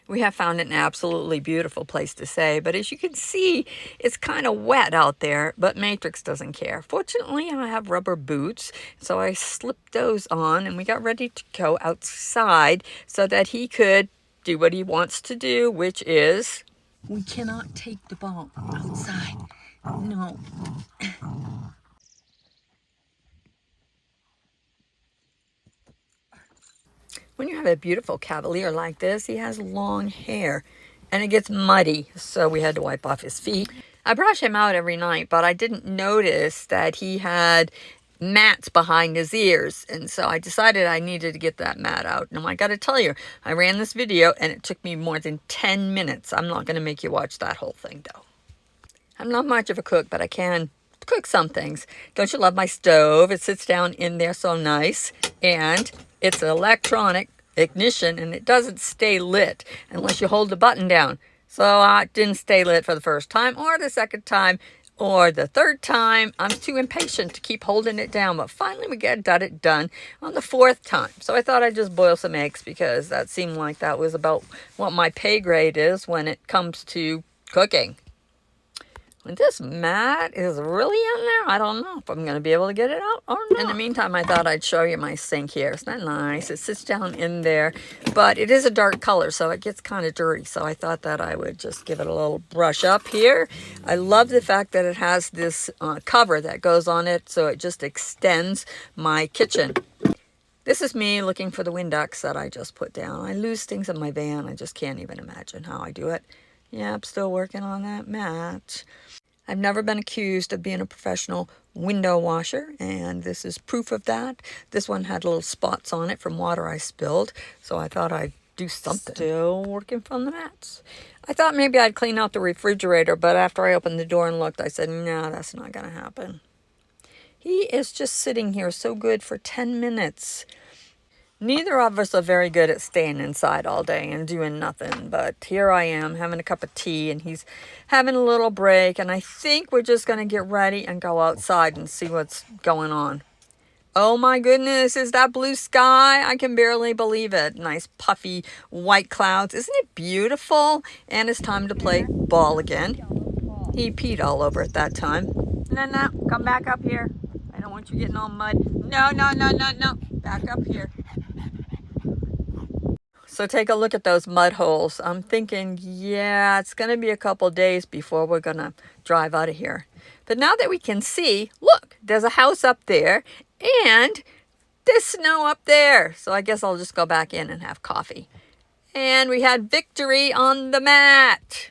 We have found an absolutely beautiful place to stay, but as you can see, it's kind of wet out there, but Matrix doesn't care. Fortunately, I have rubber boots, so I slipped those on and we got ready to go outside so that he could do what he wants to do, which is... We cannot take the ball outside. No. When you have a beautiful Cavalier like this, he has long hair and it gets muddy, so we had to wipe off his feet. I brush him out every night, but I didn't notice that he had mats behind his ears, and so I decided I needed to get that mat out. Now I gotta tell you, I ran this video and it took me more than 10 minutes. I'm not gonna make you watch that whole thing though. I'm not much of a cook, but I can cook some things. Don't you love my stove? It sits down in there so nice, and it's an electronic ignition, and it doesn't stay lit unless you hold the button down. So it didn't stay lit for the first time, or the second time, or the third time. I'm too impatient to keep holding it down, but finally we got it done on the fourth time. So I thought I'd just boil some eggs because that seemed like that was about what my pay grade is when it comes to cooking. When this mat is really in there, I don't know if I'm going to be able to get it out or not. In the meantime, I thought I'd show you my sink here. Isn't that nice? It sits down in there, but it is a dark color, so it gets kind of dirty. So I thought that I would just give it a little brush up here. I love the fact that it has this cover that goes on it, so it just extends my kitchen. This is me looking for the Windex that I just put down. I lose things in my van. I just can't even imagine how I do it. Yeah, I'm still working on that mat. I've never been accused of being a professional window washer, and this is proof of that. This one had little spots on it from water I spilled, so I thought I'd do something. Still working from the mats. I thought maybe I'd clean out the refrigerator, but after I opened the door and looked, I said, no, that's not going to happen. He is just sitting here so good for 10 minutes. Neither of us are very good at staying inside all day and doing nothing, but here I am having a cup of tea and he's having a little break, and I think we're just going to get ready and go outside and see what's going on. Oh my goodness, is that blue sky? I can barely believe it. Nice puffy white clouds. Isn't it beautiful? And it's time to play ball again. He peed all over it that time. No, come back up here. I don't want you getting all mud. No. Back up here. So take a look at those mud holes. I'm thinking, yeah, it's going to be a couple days before we're going to drive out of here. But now that we can see, look, there's a house up there and there's snow up there. So I guess I'll just go back in and have coffee. And we had victory on the mat.